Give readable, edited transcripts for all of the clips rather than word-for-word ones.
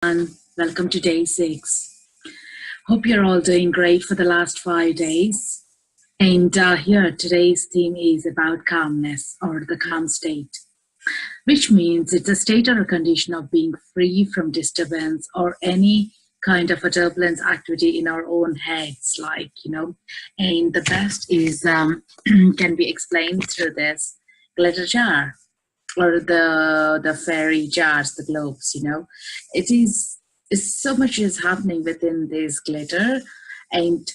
everyone. Welcome to day 6. Hope you're all doing great for the last 5 days. And here, today's theme is about calmness or the calm state, which means it's a state or a condition of being free from disturbance or any kind of a turbulence activity in our own heads, and the best is can be explained through this glitter jar or the fairy jars, the globes. It is so much is happening within this glitter. And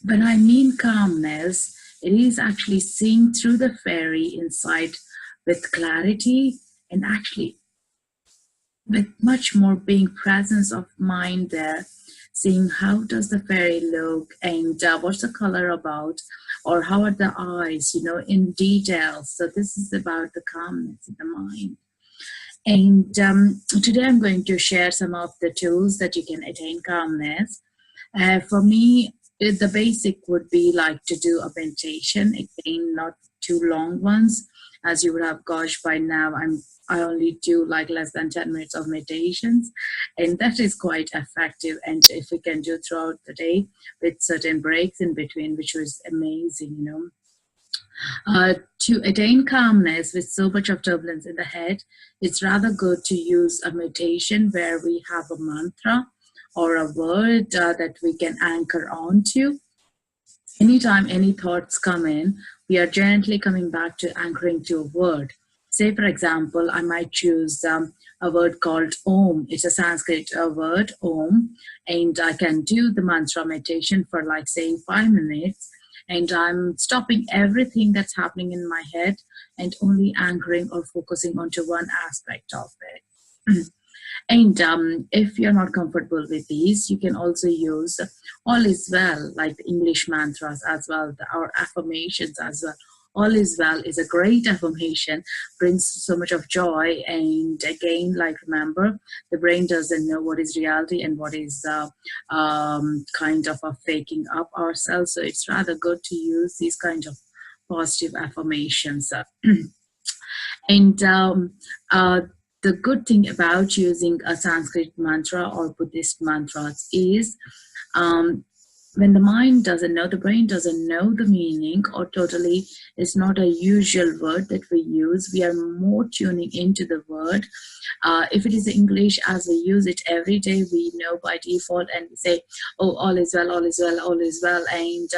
when I mean calmness, it is actually seeing through the fairy inside with clarity, and actually with much more being presence of mind there, seeing how does the fairy look, and what's the color about, or how are the eyes, in detail. So this is about the calmness in the mind. And today I'm going to share some of the tools that you can attain calmness. For me, the basic would be like to do a meditation, again, not too long ones. As you would have gosh by now, I only do like less than 10 minutes of meditations, and that is quite effective. And if we can do throughout the day with certain breaks in between, which was amazing, to attain calmness with so much of turbulence in the head, it's rather good to use a meditation where we have a mantra or a word that we can anchor onto. Anytime any thoughts come in, we are gently coming back to anchoring to a word. Say, for example, I might choose a word called Om. It's a Sanskrit word, Om, and I can do the mantra meditation for say 5 minutes, and I'm stopping everything that's happening in my head and only anchoring or focusing onto one aspect of it. And if you're not comfortable with these, you can also use all is well, like the English mantras as well, our affirmations as well. All is well is a great affirmation, brings so much of joy. And again, remember, the brain doesn't know what is reality and what is kind of a faking up ourselves. So it's rather good to use these kind of positive affirmations. And the good thing about using a Sanskrit mantra or Buddhist mantras is when the mind doesn't know, the brain doesn't know the meaning, or totally it's not a usual word that we use, we are more tuning into the word. If it is English, as we use it every day, we know by default, and we say, oh, all is well, all is well, all is well. And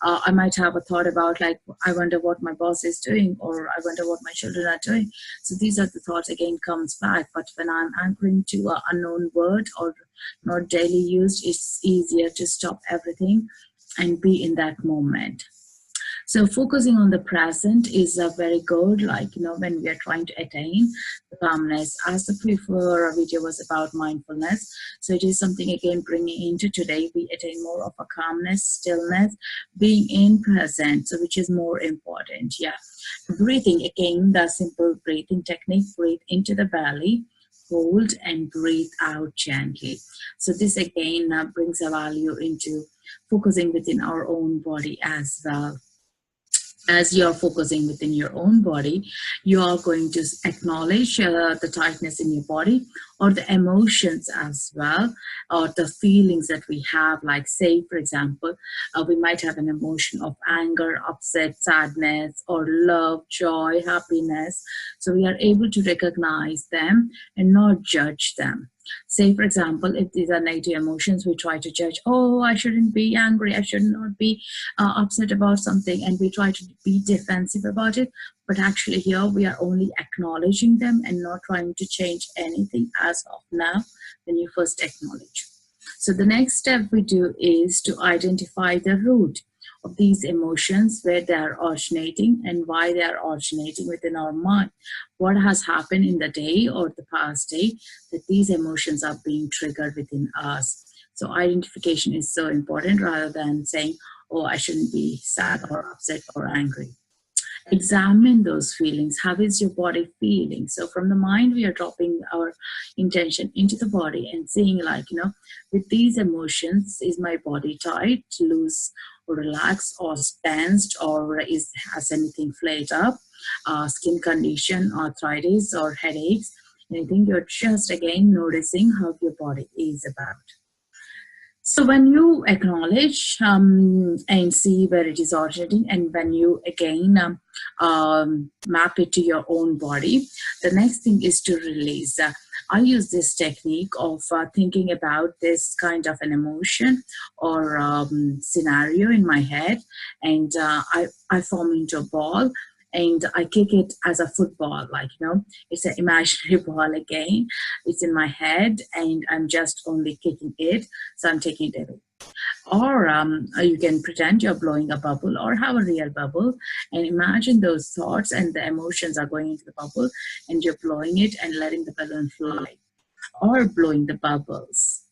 I might have a thought about I wonder what my boss is doing, or I wonder what my children are doing. So these are the thoughts again comes back. But when I'm anchoring to an unknown word or not daily used, it's easier to stop everything and be in that moment. So focusing on the present is very good, when we are trying to attain the calmness. As the previous video was about mindfulness, so it is something again bringing into today. We attain more of a calmness, stillness, being in present, so which is more important. Yeah, breathing, again, the simple breathing technique. Breathe into the belly, hold, and breathe out gently. So this again brings a value into focusing within our own body as well. As you're focusing within your own body, you are going to acknowledge the tightness in your body, or the emotions as well, or the feelings that we have. Say, for example, we might have an emotion of anger, upset, sadness, or love, joy, happiness. So we are able to recognize them and not judge them. Say, for example, if these are negative emotions, we try to judge, oh, I shouldn't be angry, I should not be upset about something, and we try to be defensive about it. But actually here we are only acknowledging them and not trying to change anything as of now when you first acknowledge. So the next step we do is to identify the root of these emotions, where they are originating and why they are originating within our mind. What has happened in the day or the past day that these emotions are being triggered within us. So identification is so important, rather than saying, oh, I shouldn't be sad or upset or angry. Examine those feelings. How is your body feeling? So from the mind, we are dropping our intention into the body and seeing with these emotions, is my body tight, loose, or relaxed, or tensed, or has anything flared up, skin condition, arthritis, or headaches. anything. You're just again noticing how your body is about. So when you acknowledge and see where it is originating, and when you again map it to your own body, the next thing is to release. I use this technique of thinking about this kind of an emotion or scenario in my head, and I form into a ball, and I kick it as a football, like, it's an imaginary ball again. It's in my head, and I'm just only kicking it, so I'm taking it away. Or you can pretend you're blowing a bubble or have a real bubble and imagine those thoughts and the emotions are going into the bubble, and you're blowing it and letting the balloon fly, or blowing the bubbles.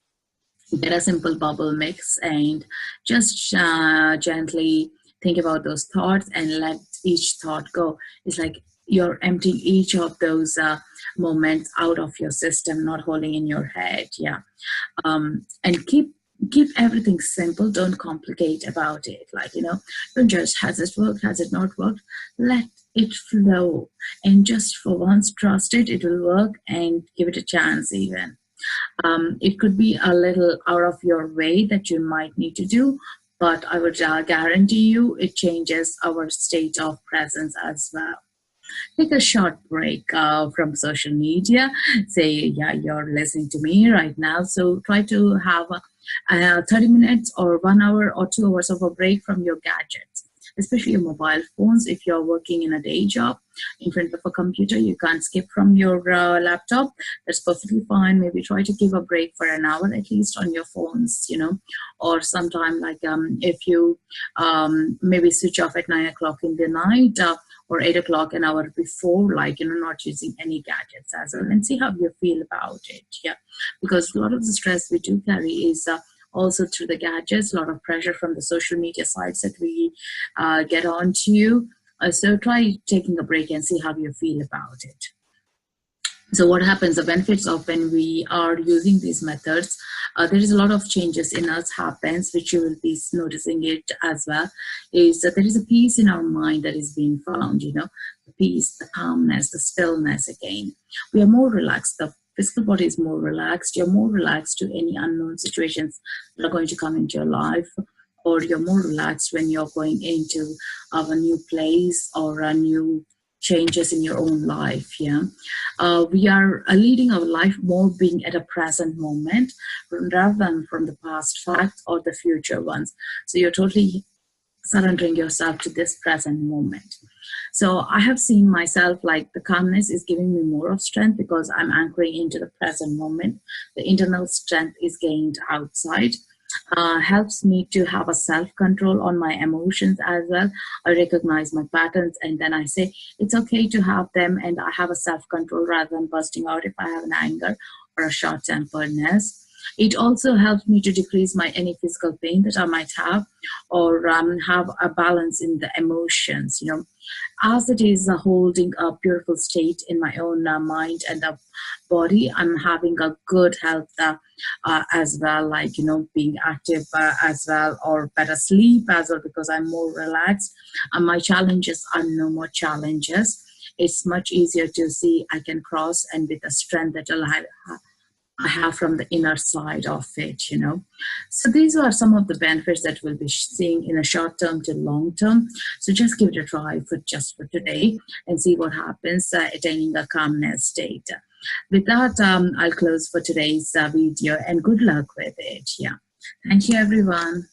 Get a simple bubble mix and just gently think about those thoughts and let each thought go. It's like you're emptying each of those moments out of your system, not holding in your head. Yeah. And keep everything simple. Don't complicate about it. Like, don't judge, has it worked, has it not worked? Let it flow, and just for once trust it will work, and give it a chance. Even it could be a little out of your way that you might need to do, but I would guarantee you it changes our state of presence as well. Take a short break from social media. Say, yeah, you're listening to me right now, so try to have 30 minutes or 1 hour or 2 hours of a break from your gadgets, especially your mobile phones. If you're working in a day job in front of a computer, you can't skip from your laptop. That's perfectly fine. Maybe try to give a break for an hour at least on your phones, or sometime like if you maybe switch off at 9 o'clock in the night, or 8 o'clock an hour before, like, not using any gadgets as well, and see how you feel about it. Yeah, because a lot of the stress we do carry is also through the gadgets, a lot of pressure from the social media sites that we get onto. So try taking a break and see how you feel about it. So what happens, the benefits of when we are using these methods, there is a lot of changes in us happens, which you will be noticing it as well, is that there is a peace in our mind that is being found, the peace, the calmness, the stillness again. We are more relaxed. The physical body is more relaxed. You're more relaxed to any unknown situations that are going to come into your life, or you're more relaxed when you're going into a new place or a new changes in your own life. Yeah, we are leading our life more being at a present moment rather than from the past facts or the future ones. So you're totally surrendering yourself to this present moment. So I have seen myself, like, the calmness is giving me more of strength because I'm anchoring into the present moment. The internal strength is gained outside. Helps me to have a self-control on my emotions as well. I recognize my patterns, and then I say it's okay to have them, and I have a self-control rather than bursting out if I have an anger or a short-temperedness. It also helps me to decrease any physical pain that I might have, or have a balance in the emotions, as it is holding a beautiful state in my own mind and the body. I'm having a good health as well, like, being active as well, or better sleep as well, because I'm more relaxed. My challenges are no more challenges. It's much easier to see I can cross, and with the strength that I have from the inner side of it, So these are some of the benefits that we'll be seeing in a short term to long term. So just give it a try for today and see what happens attaining a calmness state. With that, I'll close for today's video, and good luck with it. Yeah. Thank you, everyone.